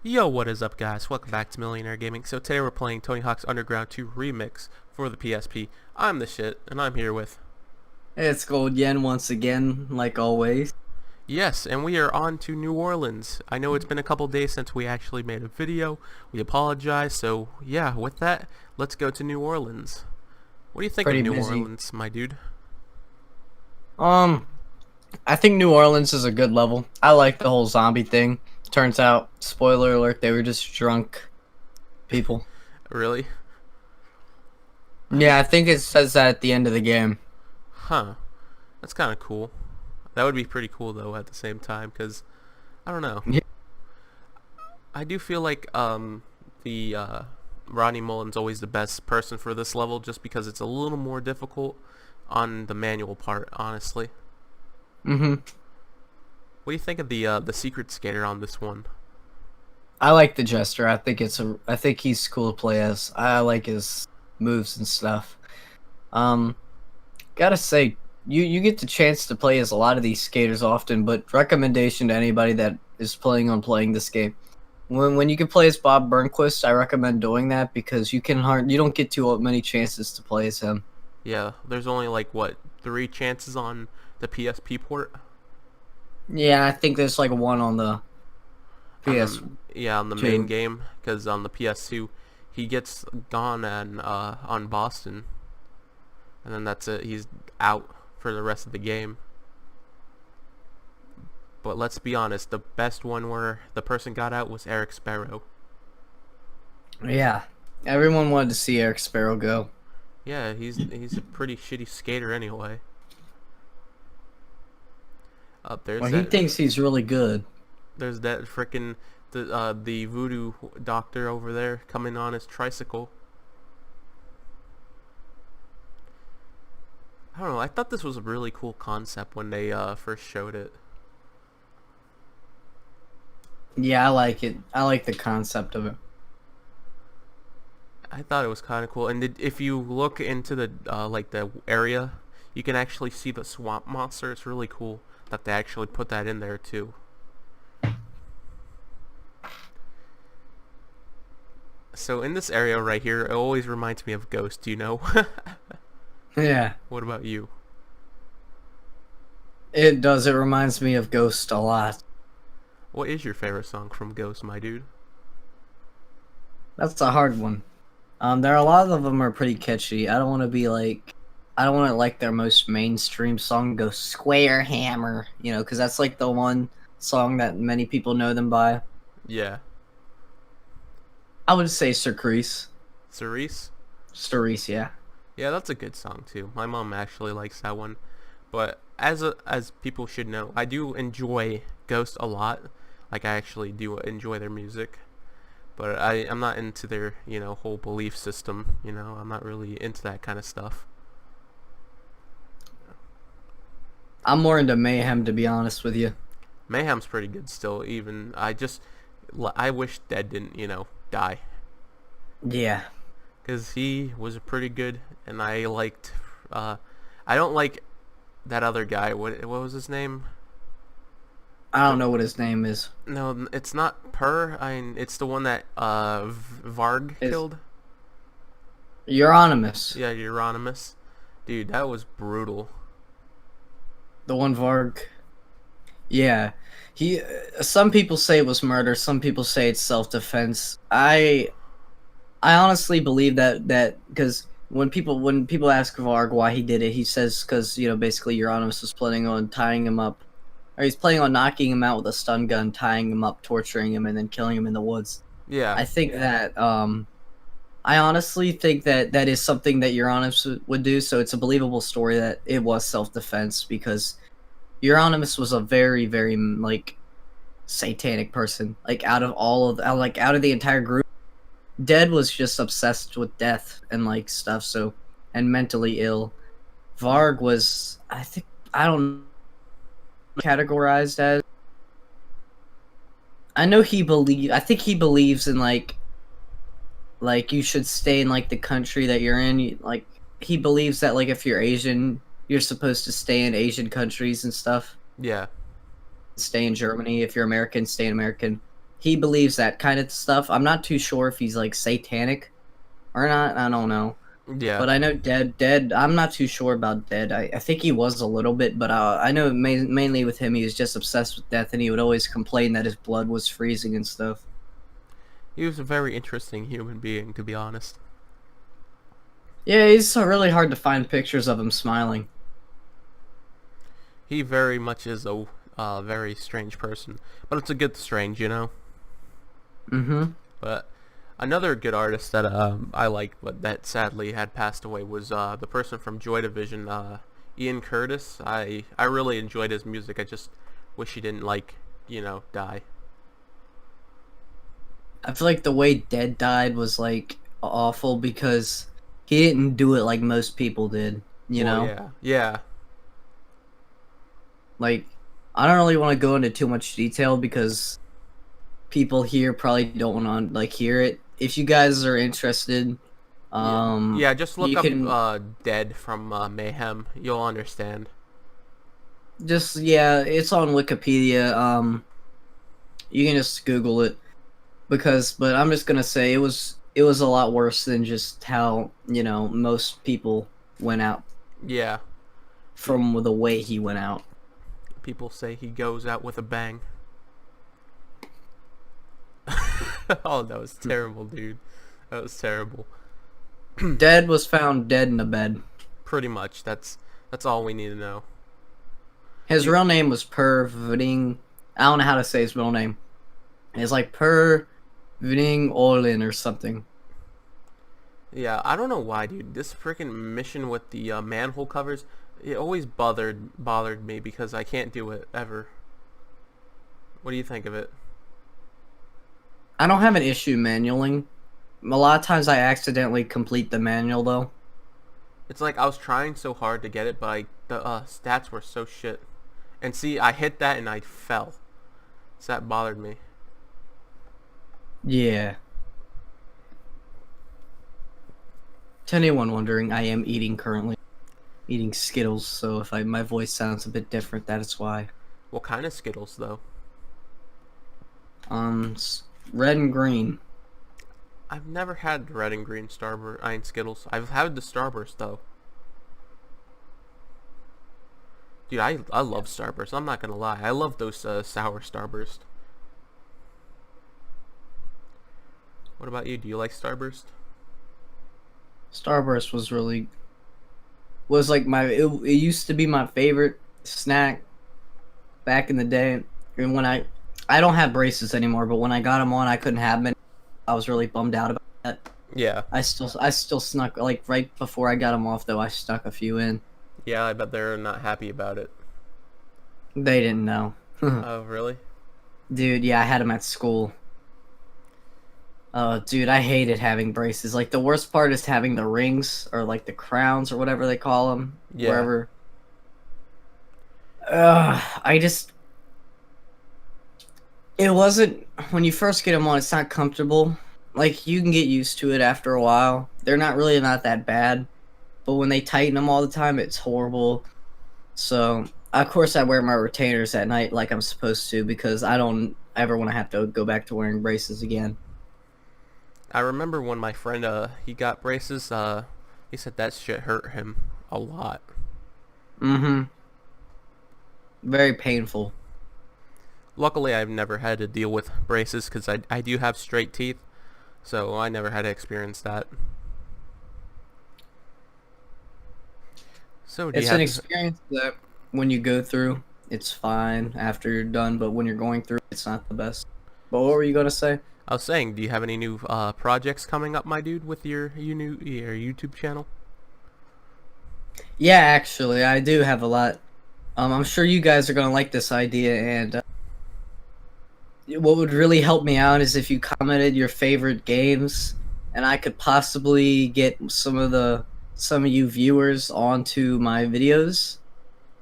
Yo, what is up, guys? Welcome back to Millionaire Gaming. So today we're playing Tony Hawk's Underground 2 Remix for the PSP. I'm the shit, and I'm here with... It's Gold Yen once again, like always. Yes, and we are on to New Orleans. I know it's been a couple days since we actually made a video. We apologize. So yeah, with that, let's go to New Orleans. What do you think of Pretty New busy. Orleans, my dude? I think New Orleans is a good level. I like the whole zombie thing. Turns out, spoiler alert, they were just drunk people. Really? Yeah, I think it says that at the end of the game. Huh. That's kind of cool. That would be pretty cool, though, at the same time, because, I don't know. Yeah. I do feel like Ronnie Mullen's always the best person for this level, just because it's a little more difficult on the manual part, honestly. What do you think of the secret skater on this one? I like the Jester. I think he's cool to play as. I like his moves and stuff. Gotta say, you get the chance to play as a lot of these skaters often, but recommendation to anybody that is planning on playing this game. When you can play as Bob Burnquist, I recommend doing that because you don't get too many chances to play as him. Yeah, there's only like, what, 3 chances on the PSP port? Yeah, I think there's like one on the PS. Yeah, on the main game, because on the PS2, he gets gone on Boston, and then that's it. He's out for the rest of the game. But let's be honest, the best one where the person got out was Eric Sparrow. Yeah, everyone wanted to see Eric Sparrow go. Yeah, he's a pretty shitty skater anyway. Well, he thinks he's really good. There's that frickin' the voodoo doctor over there coming on his tricycle. I don't know. I thought this was a really cool concept when they first showed it. Yeah, I like it. I like the concept of it. I thought it was kind of cool. And if you look into the like the area, you can actually see the swamp monster. It's really cool that they actually put that in there too. So in this area right here, it always reminds me of Ghost, you know? Yeah. What about you? It does. It reminds me of Ghost a lot. What is your favorite song from Ghost, my dude? That's a hard one. There are a lot of them are pretty catchy. I don't want to like their most mainstream song go Square Hammer, because that's like the one song that many people know them by. Yeah. I would say Cerise. Cerise? Cerise, yeah. Yeah, that's a good song too. My mom actually likes that one. But as people should know, I do enjoy Ghost a lot. Like, I actually do enjoy their music. But I'm not into their, whole belief system. I'm not really into that kind of stuff. I'm more into Mayhem, to be honest with you. Mayhem's pretty good still, even. I wish Dead didn't, die. Yeah. Because he was pretty good, and I liked, I don't like that other guy. What was his name? I don't know what his name is. No, it's not it's the one that Varg killed. Euronymous. Yeah, Euronymous. Dude, that was brutal. The one Varg. Yeah. Some people say it was murder, some people say it's self-defense. I honestly believe that because when people ask Varg why he did it, he says because basically Euronymous was planning on tying him up, or he's planning on knocking him out with a stun gun, tying him up, torturing him, and then killing him in the woods. Yeah. I think that I honestly think that is something that Euronymous would do. So it's a believable story that it was self-defense because Euronymous was a very, very satanic person. Out of the entire group, Dead was just obsessed with death and stuff. So, and mentally ill. Varg was, I don't know, categorized as. I think he believes in you should stay in the country that you're in. He believes that if you're Asian, you're supposed to stay in Asian countries and stuff. Yeah. Stay in Germany. If you're American, stay in American. he believes that kind of stuff. I'm not too sure if he's like satanic or not. I don't know. Yeah. But I know Dead. I'm not too sure about Dead. I think he was a little bit, but I know mainly with him, he was just obsessed with death, and he would always complain that his blood was freezing and stuff. He was a very interesting human being, to be honest. Yeah, it's really hard to find pictures of him smiling. He very much is a very strange person, but it's a good strange, you know. Mm-hmm. But another good artist that I like, but that sadly had passed away, was the person from Joy Division, Ian Curtis. I really enjoyed his music. I just wish he didn't die. I feel like the way Dead died was like awful because he didn't do it like most people did. You Well, know, yeah, yeah, like I don't really want to go into too much detail because people here probably don't want to like hear it. If you guys are interested, yeah, yeah. Just look you up can "Dead" from Mayhem. You'll understand. just it's on Wikipedia. You can just Google it but I'm just gonna say it was a lot worse than just how most people went out Yeah, from the way he went out. people say he goes out with a bang. Oh, that was terrible, dude. That was terrible. Dead was found dead in a bed. Pretty much. That's all we need to know. His You, real name was Perving. I don't know how to say his real name. It's like Perving Olin or something. yeah, I don't know why, dude. This freaking mission with the manhole covers, it always bothered me because I can't do it ever. What do you think of it? I don't have an issue manualing. A lot of times I accidentally complete the manual though. It's like I was trying so hard to get it, but the stats were so shit. And see, I hit that and I fell. So that bothered me. Yeah. To anyone wondering, I am eating Skittles, so if my voice sounds a bit different, that is why. What kind of Skittles, though? Red and green. I've never had red and green Skittles. I've had the Starburst, though. Dude, I love Starburst. I'm not gonna lie. I love those sour Starburst. What about you? Do you like Starburst? Starburst was like it used to be my favorite snack back in the day. And when I don't have braces anymore, but when I got them on, I couldn't have them. I was really bummed out about that. Yeah. I still snuck like right before I got them off though. I stuck a few in. Yeah, I bet they're not happy about it. They didn't know. Oh, really? Dude, yeah, I had them at school. Oh, dude, I hated having braces. Like, the worst part is having the rings, or, like, the crowns, or whatever they call them. Yeah. Wherever. It wasn't... When you first get them on, it's not comfortable. Like, you can get used to it after a while. They're not that bad. But when they tighten them all the time, it's horrible. So, of course, I wear my retainers at night like I'm supposed to, because I don't ever want to have to go back to wearing braces again. I remember when my friend he got braces, he said that shit hurt him a lot. Mm-hmm. Very painful. Luckily, I've never had to deal with braces because I do have straight teeth, so I never had to experience that. So do It's you an have experience that when you go through, it's fine after you're done, but when you're going through, it's not the best. But what were you gonna say? I was saying, do you have any new projects coming up, my dude, with your YouTube channel? Yeah, actually, I do have a lot. I'm sure you guys are gonna like this idea, and what would really help me out is if you commented your favorite games, and I could possibly get some of you viewers onto my videos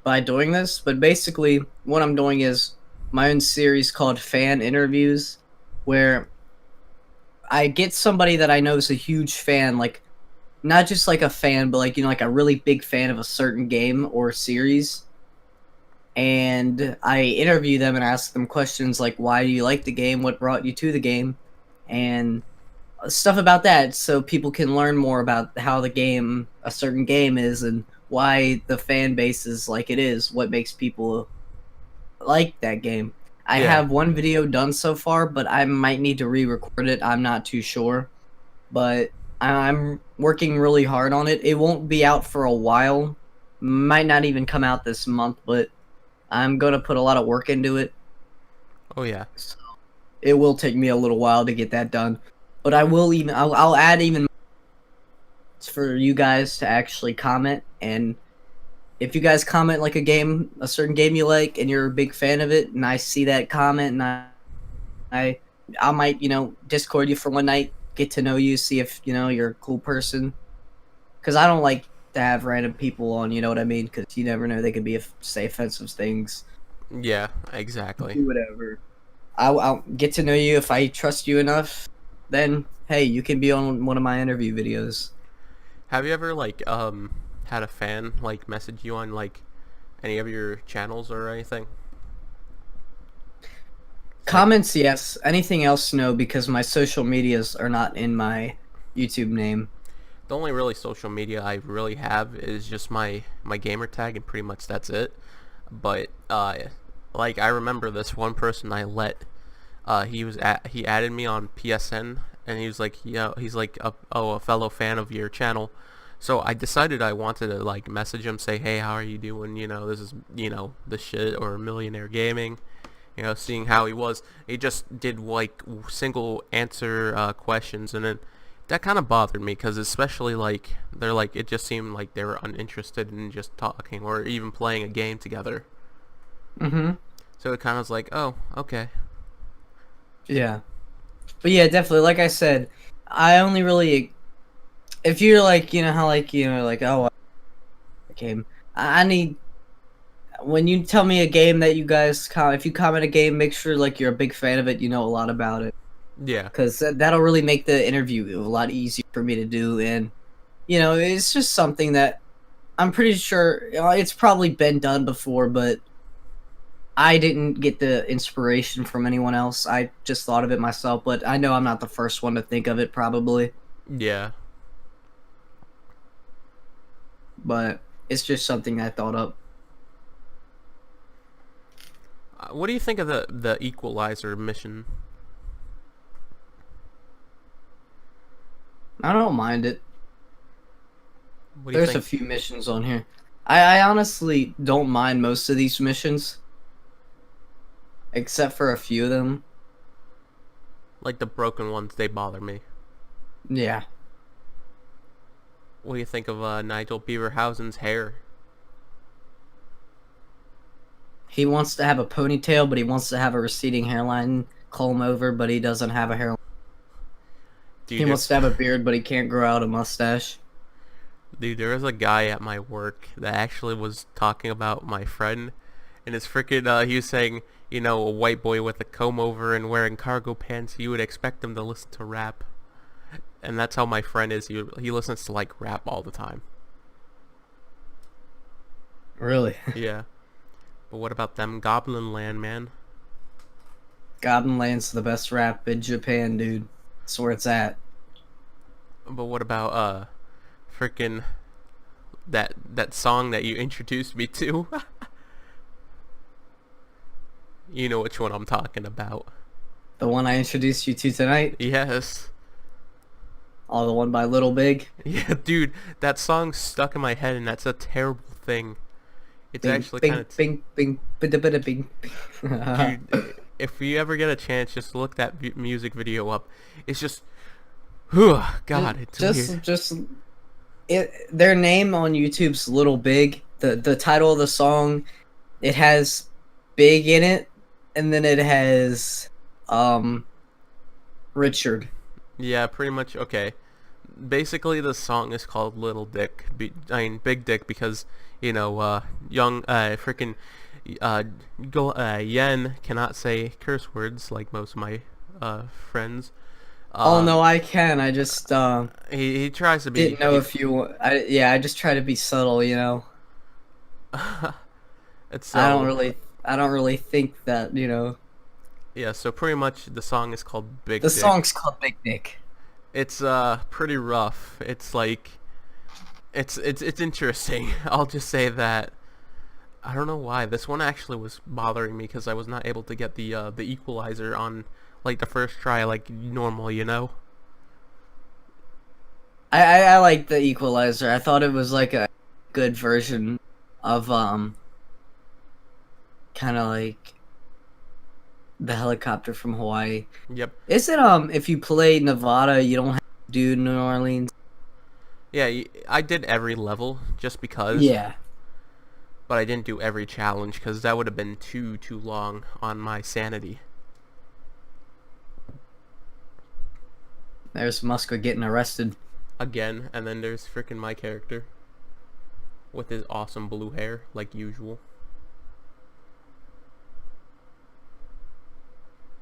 by doing this. But basically, what I'm doing is my own series called Fan Interviews, where I get somebody that I know is a huge fan, like not just like a fan, but like like a really big fan of a certain game or series, and I interview them and ask them questions like, why do you like the game? What brought you to the game? And stuff about that, so people can learn more about how a certain game is, and why the fan base is like it is, what makes people like that game. I Yeah. have one video done so far, but I might need to re-record it. I'm not too sure, but I'm working really hard on it. It won't be out for a while. Might not even come out this month, but I'm going to put a lot of work into it. Oh yeah. So it will take me a little while to get that done. But I'll add even for you guys to actually comment, and if you guys comment like a certain game you like, and you're a big fan of it, and I see that comment, and I, I might, Discord you for one night, get to know you, see if you're a cool person. Because I don't like to have random people on, you know what I mean? Because you never know, they could say offensive things, Yeah, exactly. do whatever. I'll get to know you. If I trust you enough, then hey, you can be on one of my interview videos. Have you ever had a fan like message you on like any of your channels or anything? Like Comments, yes. Anything else, no, because my social medias are not in my YouTube name. the only really social media I really have is just my gamer tag, and pretty much that's it. But like I remember this one person I let he added me on PSN, and he was like, yeah, he's like a fellow fan of your channel. So I decided I wanted to like message him, say, hey, how are you doing? This is the shit, or Millionaire Gaming. Seeing how he was. He just did like single answer questions, and then that kind of bothered me, because especially like they're like, it just seemed like they were uninterested in just talking or even playing a game together. Mm-hmm. So it kind of was like, oh, okay. Yeah. But yeah, definitely. Like I said, I only really, if you're like, how like, like, oh, game, I need, when you tell me a game that you guys, if you comment a game, make sure like you're a big fan of it, you know a lot about it. Yeah. Because that'll really make the interview a lot easier for me to do. And, it's just something that I'm pretty sure it's probably been done before, but I didn't get the inspiration from anyone else. I just thought of it myself, but I know I'm not the first one to think of it, probably. Yeah. But it's just something I thought of. What do you think of the Equalizer mission? I don't mind it. What do you There's a think? few missions on here. I honestly don't mind most of these missions, except for a few of them. Like the broken ones, they bother me. Yeah. What do you think of Nigel Beaverhausen's hair? He wants to have a ponytail, but he wants to have a receding hairline comb over, but he doesn't have a hairline. He Dude, wants to have a beard, but he can't grow out a mustache. dude, there was a guy at my work that actually was talking about my friend, and his freaking, he was saying, a white boy with a comb over and wearing cargo pants, you would expect him to listen to rap. And that's how my friend is. He listens to like rap all the time. Really? Yeah. But what about them Goblin Land, man? Goblin Land's the best rap in Japan, dude. That's where it's at. But what about freaking that song that you introduced me to? You know which one I'm talking about. The one I introduced you to tonight? Yes. Oh, the one by Little Big? Yeah, dude, that song stuck in my head, and that's a terrible thing. It's Bing, actually bing, kind of... bing, bing, bing, bing, bing. Dude, if you ever get a chance, just look that music video up. It's just... Whew, God, it's weird. Their name on YouTube's Little Big. The title of the song, it has Big in it, and then it has Richard. Yeah, pretty much. Okay. Basically, the song is called Little Dick. Big Dick, because young freaking Yen cannot say curse words like most of my friends. Oh no, I can. I just He tries to be. didn't know if you. I just try to be subtle, I don't So really, I don't really think that, you know. yeah, so pretty much the song is called The Big Dick. song's called Big Dick. It's pretty rough. It's like it's interesting. I'll just say that I don't know why this one actually was bothering me because I was not able to get the equalizer on like the first try like normal, you know? I like the Equalizer. I thought it was like a good version of kind of like the helicopter from Hawaii. Yep. Is it if you play Nevada, you don't have to do New Orleans? Yeah, I did every level just because, Yeah. but I didn't do every challenge because that would have been too long on my sanity. There's Muska getting arrested. Again, and then there's freaking my character with his awesome blue hair like usual.